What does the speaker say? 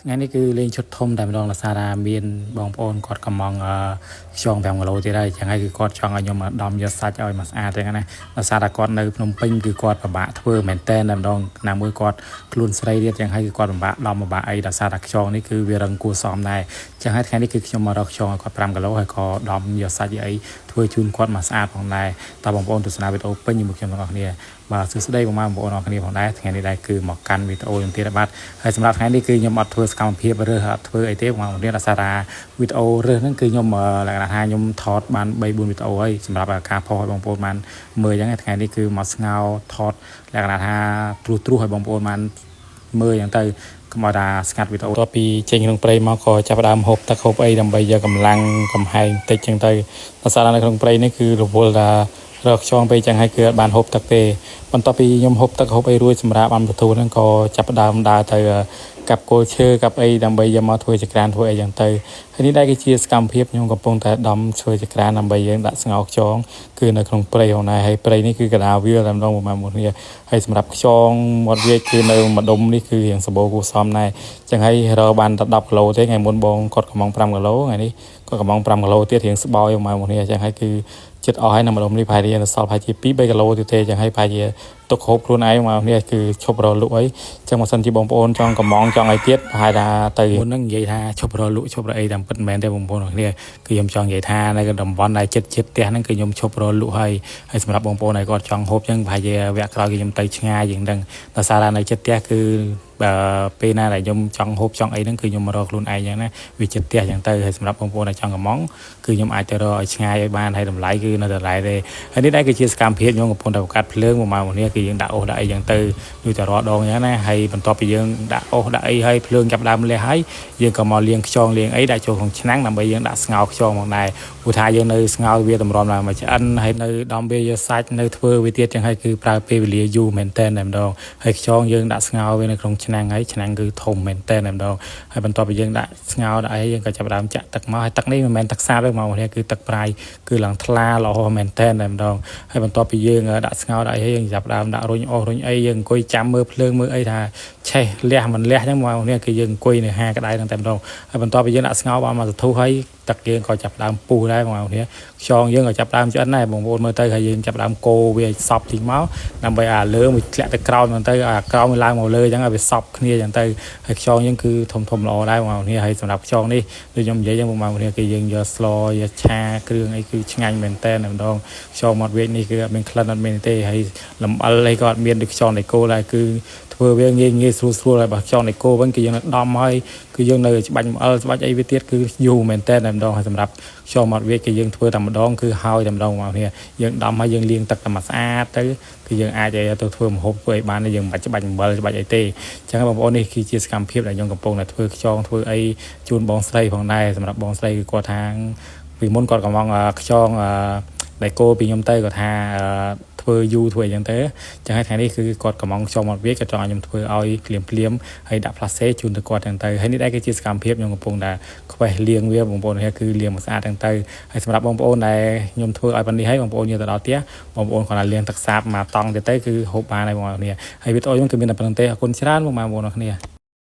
ថ្ងៃនេះគឺលេងឈុតធំតែម្ដងដោយសារថាមានបងប្អូនគាត់កំងខ្យង5គីឡូទៀតហើយចឹងហើយគឺគាត់ចង់ឲ្យខ្ញុំមកដំយកសាច់ឲ្យមកស្អាតចឹងណាដោយសារតែគាត់នៅភ្នំពេញគឺគាត់ពិបាកធ្វើមែនតែនតែម្ដងណាមួយគាត់ខ្លួនស្រីទៀតចឹងហើយគឺគាត់ពិបាកដំពិបាកអីដោយសារតែខ្យងនេះគឺវារឹងគួរសមដែរចឹងហើយថ្ងៃនេះគឺខ្ញុំមករកខ្យងឲ្យគាត់5គីឡូហើយក៏ដំយកសាច់អីធ្វើជូនគាត់មកស្អាតផងដែរតើបងប្អូនទស្សនាវីដេអូពេញជាមួយខ្ញុំទាំងអស់គ្នាបាទសួស្តីបងប្អូនអរគ្នាផងដែរថ្ងៃនេះដែរគឺមកកាន់វីដេអូខ្ញុំទៀតបាទហើយសម្រាប់ថ្ងៃនេះគឺខ្ញុំអត់ធ្វើសកម្មភាពរើសអត់ធ្វើអីទេបងប្អូនដោយសារថាវីដេអូរើសហ្នឹងគឺខ្ញុំលក្ខណៈថាខ្ញុំថតបាន3 4វីដេអូហើយសម្រាប់ការផុសឲ្យបងប្អូនបានមើលអញ្ចឹងថ្ងៃនេះគឺមកស្ងោថតលក្ខណៈថាត្រួសឲ្យបងប្អូនបានមើលអញ្ចឹងទៅកុំឲ្យថាស្ងាត់វីដេអូតពីចេញក្នុងព្រៃមកក៏ចាប់ដើមហូបទឹកហូបអីដើម្បីយកកម្លាំងកំហែងតិចអញ្ចឹងទៅដោយសារនៅក្នុងព្រៃនេះគឺរវល់ថារកខ្យងពេកចឹងហើយគឺអត់បានហូបទឹកទេបន្ទាប់ពីខ្ញុំហូបទឹកហូបអីរួចសម្រាប់បានទទួលហ្នឹងក៏ចាប់ដើមដើរទៅកាប់គល់ឈើកាប់អីដើម្បីយកមកធ្វើចក្រានធ្វើអីចឹងទៅហើយនេះដែរគឺជាសកម្មភាពខ្ញុំកំពុងតែដំធ្វើចក្រានដើម្បីយើងដាក់ស្ងោរខ្យងគឺនៅក្នុងព្រៃហ្នឹងដែរហើយព្រៃនេះគឺកណ្ដាលវាលតែម្ដងមួយគ្នាហើយសម្រាប់ខ្យងមាត់វាគឺនៅម្ដុំនេះគឺរៀងសម្បូរគួរសមដែរចឹងហើយរកបានតែ10គីឡូទេថ្ងៃមុនបងគាត់កំង5គីឡូថ្ងៃនេះគាត់កំង5គីឡូទៀតរៀងស្បោយមកគ្នាចឹងហើយគឺចិត្តអស់ហើយនៅម្ដុំនេះប្រហែលជាសល់ប្រហែលជា2 3គីឡូទៀតទេចឹងហើយប្រហែលជាទុកហូបខ្លួនឯងមកនេះគឺឈប់រលក់អីចឹងបើសិនជាបងប្អូនចង់កំងចង់អីទៀតប្រហែលថាទៅមុនហ្នឹងនិយាយថាឈប់រលក់ឈប់រអីតាមពិតមិនមែនទេបងប្អូនគ្នាគឺខ្ញុំចង់និយាយថានៅតំបន់ដែលចិត្តផ្ទះហ្នឹងគឺខ្ញុំឈប់រលក់ហើយសម្រាប់បងប្អូនដែលគាត់ចង់ហូបចឹងប្រហែលជាវគ្គក្រោយគឺខ្ញុំទៅឆ្ងាយជាងហ្នឹងដោយសារតែនៅចិត្តផ្ទះគឺបើពេលណាដែលខ្ញុំចង់ហូបចង់អីហ្នឹងគឺខ្ញុំមករកខ្លួនឯងចឹងណាវាចិត្តផ្ទះចឹងទៅហើយសម្រាប់បងប្អូនដែលចង់កំងគឺខ្ញុំអាចទៅរកឲ្យឆ្ងាយឲ្យបានហើយតម្លៃគឺនៅតម្លៃទេហើយនេះដែរគឺជាសកម្មភាពខ្ញុំកំពុងតែបង្កាត់ភ្លើងមកនេះគឺយើងដាក់អុសដាក់អីចឹងទៅដូចតែរាល់ដងចឹងណាហើយបន្ទាប់ពីយើងដាក់អុសដាក់អីហើយភ្លើងចាប់ដើមលះហើយយើងក៏មកលាងខ្យងលាងអីដាក់ចូលក្នុងឆ្នាំងដើម្បីយើងដាក់ស្ងោរខ្យងមកដែរព្រោះថាយើងនៅស្ងោរវាតម្រាំឡើងមកឆ្អិនហើយនៅដំវាយកសាច់នៅធ្វើវាទៀតចឹងហើយគឺប្រើពេលវេលាយូរមែនតើតែម្ដងហើយខ្យងយើងដាក់ស្ងោរវានៅក្នុងឆ្នាំងហើយឆ្នាំងគឺធំមែនតើតែម្ដងហើយបន្ទាប់ពីយើងដាក់ស្ងោរដាក់អីយើងក៏ចាប់ដើមចាក់ទឹកមកហើយទឹកនេះមិនមែនទឹកសាបទេមកនេះគឺទឹកប្រៃគឺឡើងថ្លាល្អមែនតើតែម្ដងហើយបន្ទាប់ពីយើងដាក់ស្ងោរដាក់អីយើងចាប់ដើមដាក់រុញអស់រុញអីយើងអង្គុយចាំមើលភ្លើងមើលអីថាឆេះលះមិនលះចឹងមកនេះគឺយើងអង្គុយនៅហាក្តៅហ្នឹងតែម្ដងហើយបន្ទាប់ពីយើងដាក់ស្ងោរបានមកសន្ទុះហើយទឹកយើងក៏ចាប់ដើមពុះដែរបងប្អូនខ្យងយើងក៏ចាប់ដើមឆ្អិនដែរបងប្អូនមើលទៅហើយយើងចាប់ដើមកូរវាឲ្យសប់តិចមកដើម្បីអាលើមួយធ្លាក់ទៅក្រោមហ្នឹងទៅអាក្រោមវាឡើងមកលើអញ្ចឹងឲ្យវាសប់គ្នាអញ្ចឹងទៅហើយខ្យងយើងគឺធំល្អដែរបងប្អូនហើយសម្រាប់ខ្យងនេះដូចខ្ញុំនិយាយអញ្ចឹងបងប្អូនគឺយើងយកស្លយកឆាគ្រឿងអីគឺឆ្ងាញ់មែនតើម្ដងខ្យងមាត់វែកនេះគឺអត់មានក្លិនអត់មានទេហើយលំអិលអីក៏អត់មានដូចខ្យងដៃគោដែរគឺធ្វើវាងាយស្រួលហើយបើខ្យងដៃគោវិញគឺយើងនៅដំហើយគឺយើងនៅច្បាច់អិលច្បាច់អីវាទៀតគឺយូរមែនតើម្ដងហើយសម្រាប់ខ្យងមាត់វែកគឺយើងធ្វើតែម្ដងគឺហើយតែម្ដងបងប្អូនយើងដំហើយយើងលាងទឹកតែមកស្អាតទៅគឺយើងអាចទៅធ្វើម្ហូបធ្វើឲ្យបានយើងមិនបាច់ច្បាច់អំបិលច្បាច់អីទេអញ្ចឹងបងប្អូននេះគឺជាសកម្មភាពដែលខ្ញុំកំពុងតែធ្វើខ្យងធ្វើអីជូនបងស្រីផងដែរសម្រាប់បងស្រីគឺគាត់ថាពីមុនគាត់កំងខ្យងដៃគោពីខ្ញុំទៅគាត់ថាធ្វើយូរធ្វើអីចឹងទៅចឹងហើយថ្ងៃនេះគឺគាត់កំងខ្យងមកវាគាត់ចង់ឲ្យខ្ញុំធ្វើឲ្យភ្លាមហើយដាក់ផ្លាសេជូនទៅគាត់ចឹងទៅហើយនេះដែរគឺជាសកម្មភាពខ្ញុំកំពុងតែខ្វេះលាងវាបងប្អូនគឺលាងមកស្អាតចឹងទៅហើយសម្រាប់បងប្អូនដែលខ្ញុំធ្វើឲ្យប៉ុណ្នេះហើយបងប្អូនយកទៅដល់ផ្ទះបងប្អូនគាត់លាងទឹកសាបមកតង់ទៀតទៅគឺហូបបានហើយបងប្អូនហើយវីដេអូខ្ញុំគឺមានតែប៉ុណ្្នឹងទេអរគុណច្រើនបងប្អូនអរគ្នា